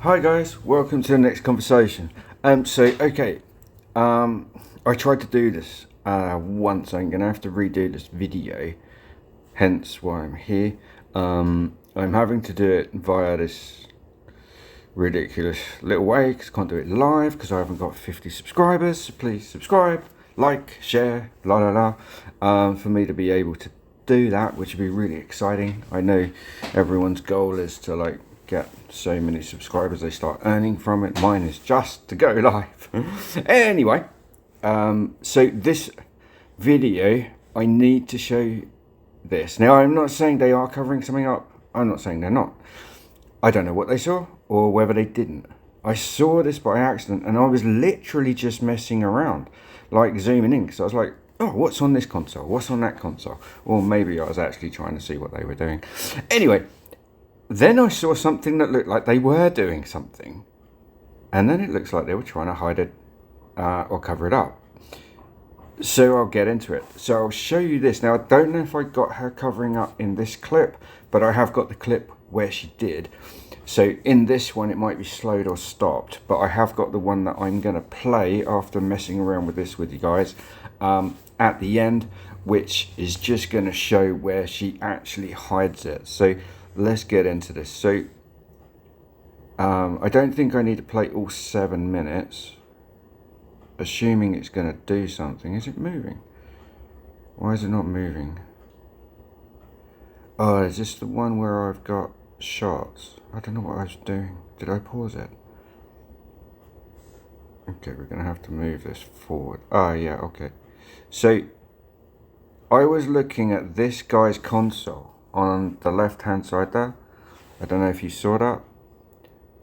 Hi guys, welcome to the next conversation. I tried to do this once. I'm gonna have to redo this video, hence why I'm here. I'm having to do it via this ridiculous little way because I can't do it live because I haven't got 50 subscribers. So please subscribe, like, share, la la la, for me to be able to do that, which would be really exciting. I know everyone's goal is to get so many subscribers they start earning from it. Mine is just to go live. Anyway, so this video, I need to show this. Now, I'm not saying they are covering something up. I'm not saying they're not. I don't know what they saw or whether they didn't. I saw this by accident and I was literally just messing around, like zooming in, because I was like, oh, what's on this console? What's on that console? Or maybe I was actually trying to see what they were doing. Anyway, then I saw something that looked like they were doing something. And then it looks like they were trying to hide it or cover it up. So I'll get into it. So I'll show you this. Now, I don't know if I got her covering up in this clip, but I have got the clip where she did. So in this one, it might be slowed or stopped, but I have got the one that I'm going to play after messing around with this with you guys at the end, which is just going to show where she actually hides it. So let's get into this. So I don't think I need to play all 7 minutes, assuming it's going to do something. Is it moving? Why is it not moving? Oh, is this the one where I've got shots? I don't know what I was doing. Did I pause it? Okay, we're going to have to move this forward. Ah, yeah, okay. So I was looking at this guy's console on the left hand side there. I don't know if you saw that.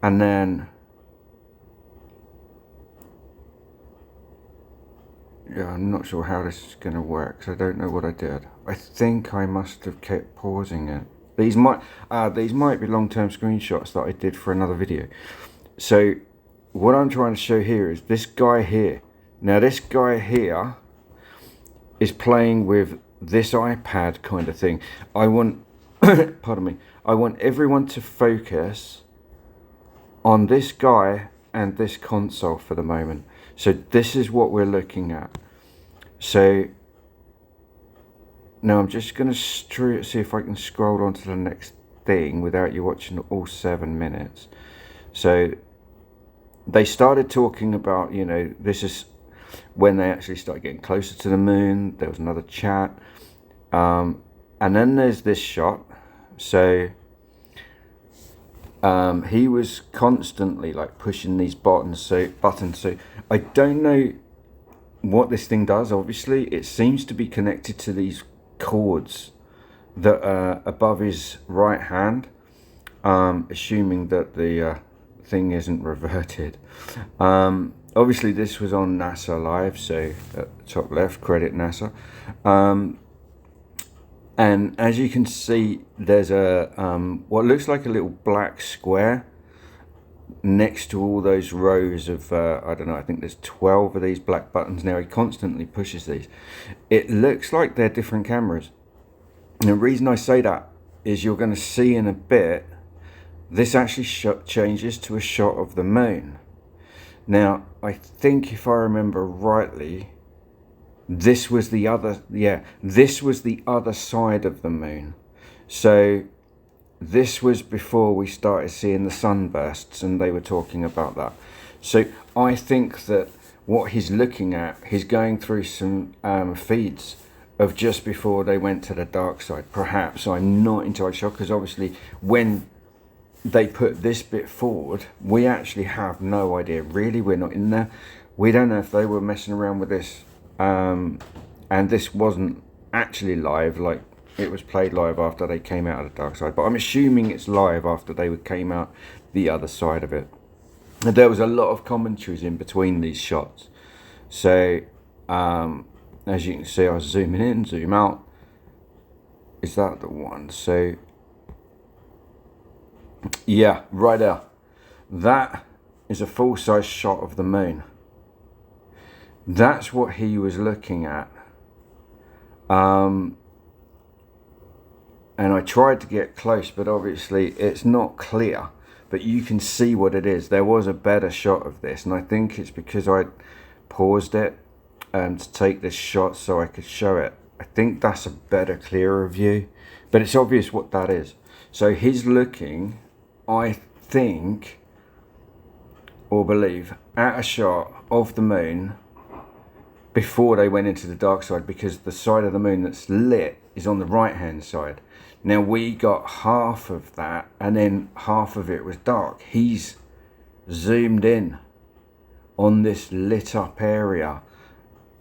And then yeah, I'm not sure how this is going to work, so I don't know what I did. I think I must have kept pausing it. These might be long-term screenshots that I did for another video. So what I'm trying to show here is this guy here. Now this guy here is playing with this iPad kind of thing. I want, pardon me, I want everyone to focus on this guy and this console for the moment. So this is what we're looking at. So now I'm just going to see if I can scroll on to the next thing without you watching all 7 minutes. So they started talking about, you know, this is when they actually started getting closer to the moon. There was another chat. And then there's this shot. So he was constantly like pushing these buttons. So I don't know what this thing does. Obviously, it seems to be connected to these cords that are above his right hand, assuming that the thing isn't reverted. Obviously this was on NASA Live, so at the top left, credit NASA. And as you can see, there's a what looks like a little black square next to all those rows of I don't know, I think there's 12 of these black buttons. Now he constantly pushes these. It looks like they're different cameras, and the reason I say that is you're going to see in a bit this actually changes to a shot of the moon. Now I think if I remember rightly, this was the other, this was the other side of the moon. So this was before we started seeing the sunbursts, and they were talking about that. So I think that what he's looking at, he's going through some feeds of just before they went to the dark side. Perhaps, I'm not entirely sure, because obviously when they put this bit forward, we actually have no idea. Really, we're not in there. We don't know if they were messing around with this, and this wasn't actually live, like it was played live after they came out of the dark side, but I'm assuming it's live after they came out the other side of it. And there was a lot of commentaries in between these shots. So as you can see, I was zooming in, zoom out. Is that the one? So yeah, right there, that is a full-size shot of the moon. That's what he was looking at. And I tried to get close, but obviously it's not clear. but you can see what it is. There was a better shot of this, and I think it's because I paused it to take this shot so I could show it. I think that's a better, clearer view, but it's obvious what that is. So he's looking, I think, or believe, at a shot of the moon before they went into the dark side, because the side of the moon that's lit is on the right hand side. Now we got half of that, and then half of it was dark. He's zoomed in on this lit up area.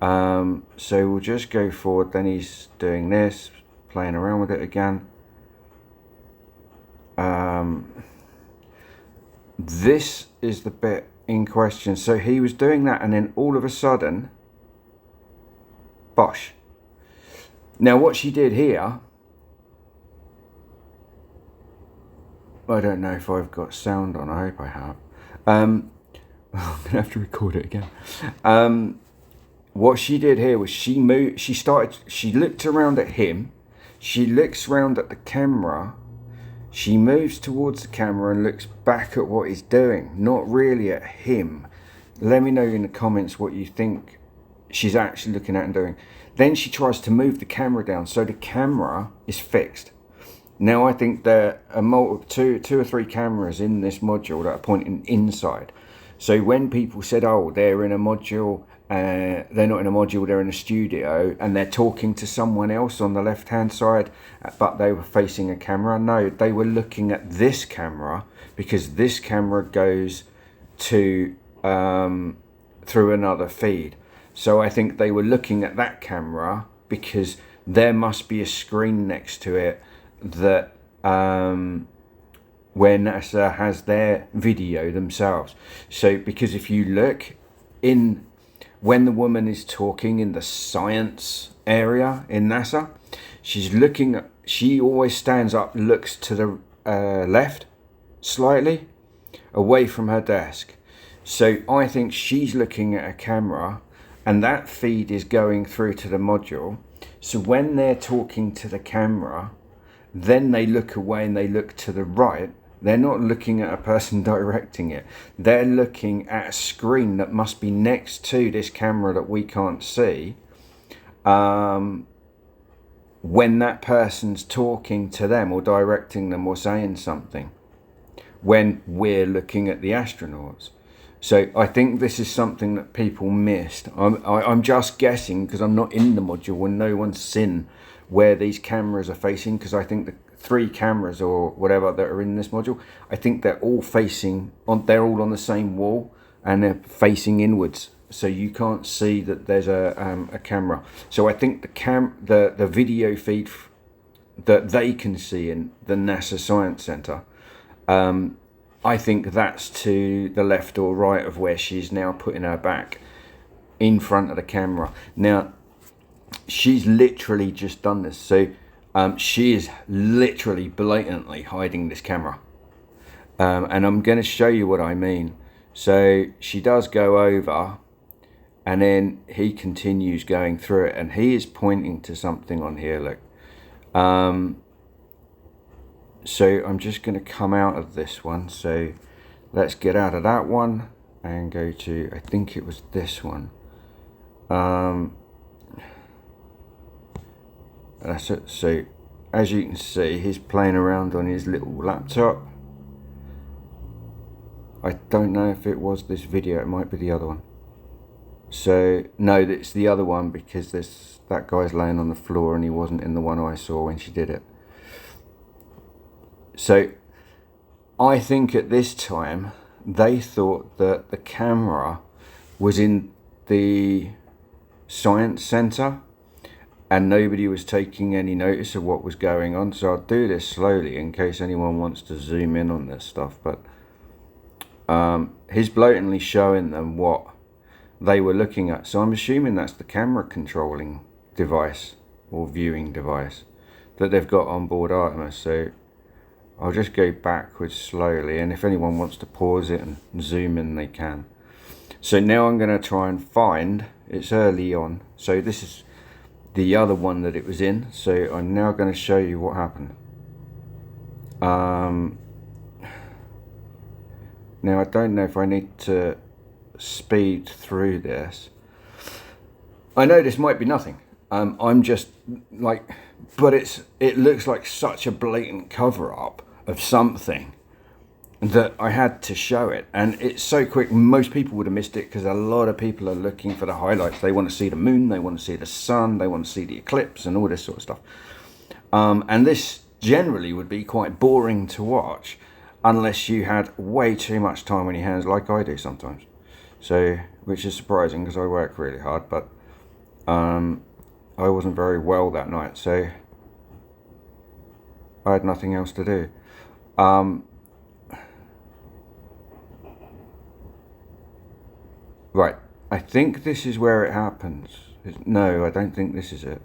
So we'll just go forward. Then he's doing this, playing around with it again. This is the bit in question. So he was doing that, and then all of a sudden, bosh. Now what she did here, I don't know if I've got sound on. I hope I have. I'm gonna have to record it again. What she did here was she moved. She looked around at him. She looks around at the camera. She moves towards the camera and looks back at what he's doing, not really at him. Let me know in the comments what you think she's actually looking at and doing. Then she tries to move the camera down, so the camera is fixed. Now I think there are two or three cameras in this module that are pointing inside. So when people said, oh, they're in a module, they're not in a module, they're in a studio, and they're talking to someone else on the left hand side, but they were facing a camera. No, they were looking at this camera, because this camera goes to through another feed. So I think they were looking at that camera because there must be a screen next to it that where NASA has their video themselves. So because if you look in, when the woman is talking in the science area in NASA, she's looking at, she always stands up, looks to the left slightly away from her desk. So I think she's looking at a camera, and that feed is going through to the module. So when they're talking to the camera, then they look away and they look to the right. They're not looking at a person directing it. They're looking at a screen that must be next to this camera that we can't see. When that person's talking to them or directing them or saying something, when we're looking at the astronauts. So I think this is something that people missed. I'm just guessing because I'm not in the module and no one's seen where these cameras are facing, because I think the 3 cameras or whatever that are in this module, I think they're all facing on, they're all on the same wall and they're facing inwards, so you can't see that there's a camera. So I think the video feed that they can see in the NASA Science Center, I think that's to the left or right of where she's now putting her back in front of the camera. Now she's literally just done this, so she is literally blatantly hiding this camera, and I'm going to show you what I mean. So she does go over, and then he continues going through it, and he is pointing to something on here, look. So I'm just going to come out of this one. So let's get out of that one and go to, I think it was this one. That's it. So as you can see, he's playing around on his little laptop. I don't know if it was this video, it might be the other one. So no, it's the other one, because that guy's laying on the floor and he wasn't in the one I saw when she did it. So I think at this time they thought that the camera was in the science center and nobody was taking any notice of what was going on. So I'll do this slowly in case anyone wants to zoom in on this stuff, but he's blatantly showing them what they were looking at. So I'm assuming that's the camera controlling device or viewing device that they've got on board Artemis. So I'll just go backwards slowly, and if anyone wants to pause it and zoom in, they can. So now I'm going to try and find, it's early on, so this is the other one that it was in. So I'm now going to show you what happened. Now, I don't know if I need to speed through this. I know this might be nothing. I'm just like, but it looks like such a blatant cover-up of something that I had to show it. And it's so quick, most people would have missed it, because a lot of people are looking for the highlights. They want to see the moon, they want to see the sun, they want to see the eclipse and all this sort of stuff. And this generally would be quite boring to watch unless you had way too much time on your hands, like I do sometimes. So, which is surprising, because I work really hard, but I wasn't very well that night, so I had nothing else to do. Right, I think this is where it happens. No, I don't think this is it.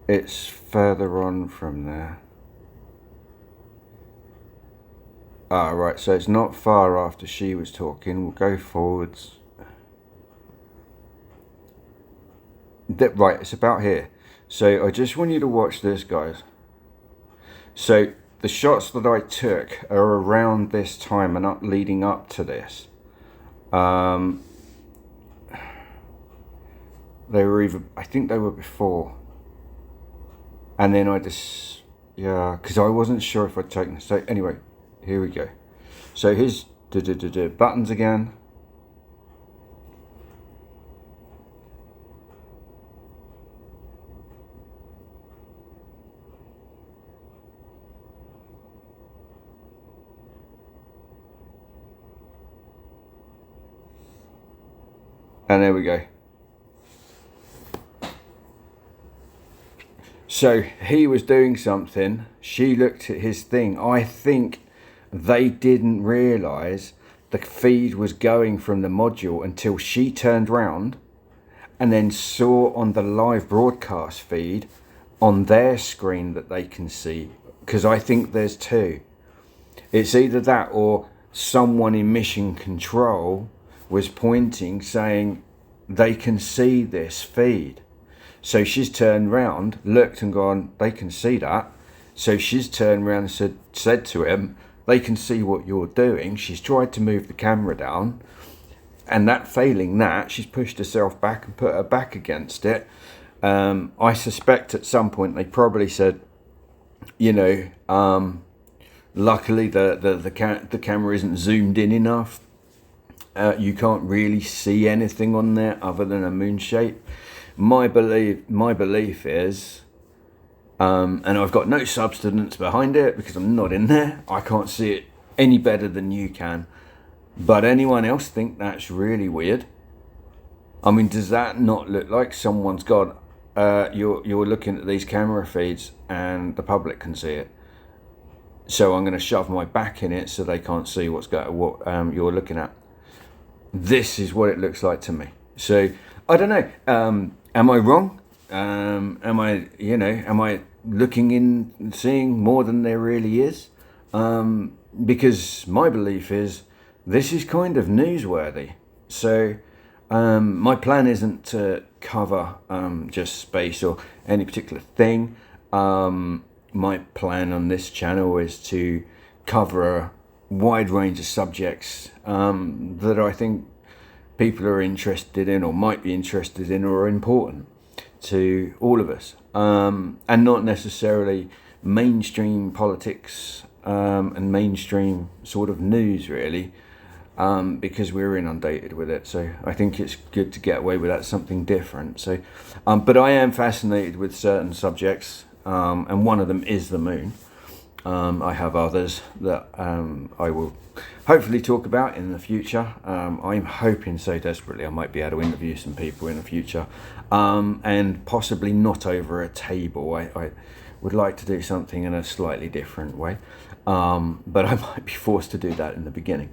It's further on from there. Ah, right, so it's not far after she was talking. We'll go forwards. Right, it's about here. So I just want you to watch this, guys. So the shots that I took are around this time and leading up to this. They were I think they were before. And then I just, yeah, because I wasn't sure if I'd taken this. So anyway, here we go. So here's buttons again. And there we go. So he was doing something. She looked at his thing. I think they didn't realise the feed was going from the module until she turned round and then saw on the live broadcast feed on their screen that they can see. Because I think there's two. It's either that or someone in mission control was pointing, saying they can see this feed. So she's turned round, looked and gone, they can see that. So she's turned around and said to him, they can see what you're doing. She's tried to move the camera down, and that failing that, she's pushed herself back and put her back against it. I suspect at some point they probably said, you know, luckily the camera isn't zoomed in enough. You can't really see anything on there other than a moon shape. My belief is, and I've got no substance behind it because I'm not in there. I can't see it any better than you can. But anyone else think that's really weird? I mean, does that not look like someone's gone, you're looking at these camera feeds and the public can see it, so I'm going to shove my back in it so they can't see what you're looking at. This is what it looks like to me. So I don't know. Am I wrong? Am I looking in and seeing more than there really is? Because my belief is this is kind of newsworthy. So my plan isn't to cover just space or any particular thing. My plan on this channel is to cover a wide range of subjects that I think people are interested in or might be interested in or are important to all of us, and not necessarily mainstream politics and mainstream sort of news really, because we're inundated with it. So I think it's good to get away with that, something different. So but I am fascinated with certain subjects, and one of them is the moon. I have others that I will hopefully talk about in the future. I'm hoping so desperately I might be able to interview some people in the future, and possibly not over a table. I would like to do something in a slightly different way, but I might be forced to do that in the beginning.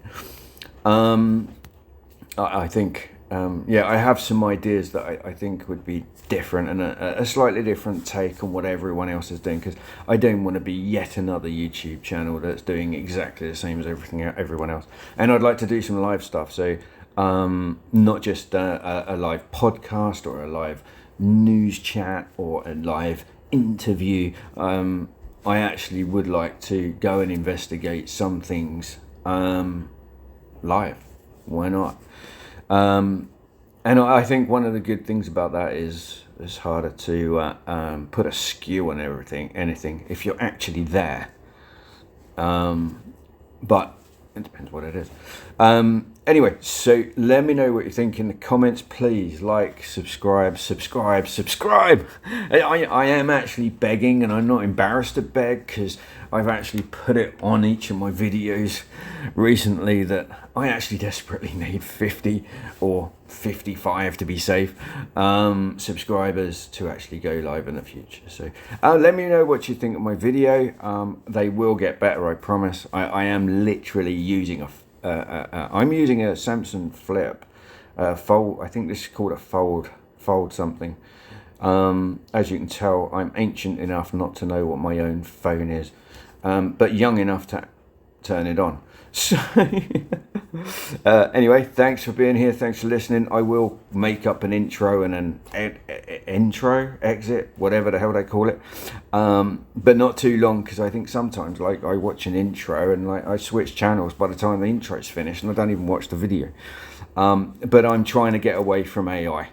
I think, I have some ideas that I think would be different and a slightly different take on what everyone else is doing, because I don't want to be yet another YouTube channel that's doing exactly the same as everyone else. And I'd like to do some live stuff, so not just a live podcast or a live news chat or a live interview. I actually would like to go and investigate some things live. Why not? And I think one of the good things about that is it's harder to put a skew on anything if you're actually there. But it depends what it is. Anyway, so let me know what you think in the comments. Please like, subscribe. I am actually begging, and I'm not embarrassed to beg, because I've actually put it on each of my videos recently that I actually desperately need 50 or 55 to be safe subscribers to actually go live in the future. So let me know what you think of my video. They will get better, I promise. I am literally using I'm using a Samsung Flip Fold. I think this is called a Fold something. As you can tell, I'm ancient enough not to know what my own phone is, but young enough to turn it on. So anyway, thanks for being here, thanks for listening. I will make up an intro and an exit, whatever the hell they call it, but not too long, because I think sometimes, like, I watch an intro and like I switch channels by the time the intro's finished and I don't even watch the video. But I'm trying to get away from AI,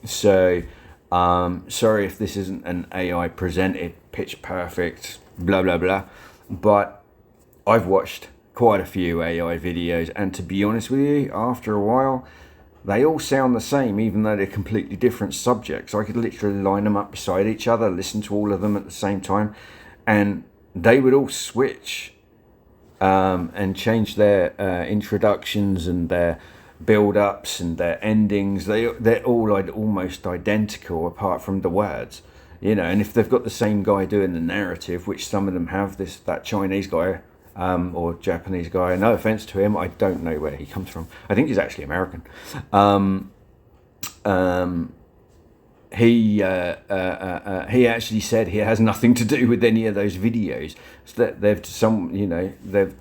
so sorry if this isn't an AI presented pitch perfect blah blah blah, but I've watched quite a few AI videos, and to be honest with you, after a while they all sound the same, even though they're completely different subjects. I could literally line them up beside each other, listen to all of them at the same time, and they would all switch and change their introductions and their build-ups and their endings. They're all almost identical apart from the words, you know. And if they've got the same guy doing the narrative, which some of them have, that Chinese guy or Japanese guy, no offense to him, I don't know where he comes from. I think he's actually American. He actually said he has nothing to do with any of those videos. So that they've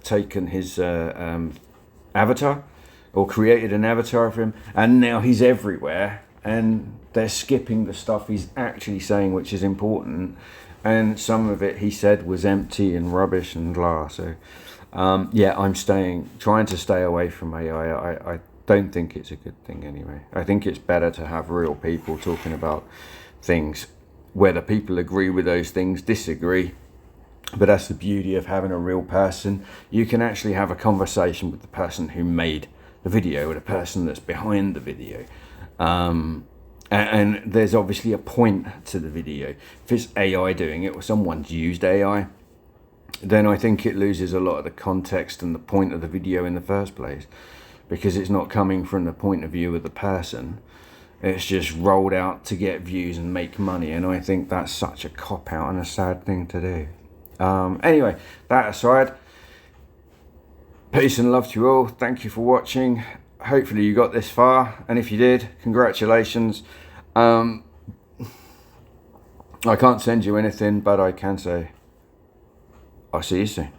taken his avatar, or created an avatar for him, and now he's everywhere, and they're skipping the stuff he's actually saying, which is important. And some of it he said was empty and rubbish and blah. So yeah, I'm trying to stay away from AI. I don't think it's a good thing anyway. I think it's better to have real people talking about things, whether people agree with those things, disagree. But that's the beauty of having a real person. You can actually have a conversation with the person who made the video, or the person that's behind the video. And there's obviously a point to the video. If it's AI doing it, or someone's used AI, then I think it loses a lot of the context and the point of the video in the first place, because it's not coming from the point of view of the person. It's just rolled out to get views and make money, and I think that's such a cop-out and a sad thing to do. Anyway, that aside, peace and love to you all. Thank you for watching. Hopefully you got this far, and if you did, congratulations. I can't send you anything, but I can say I'll see you soon.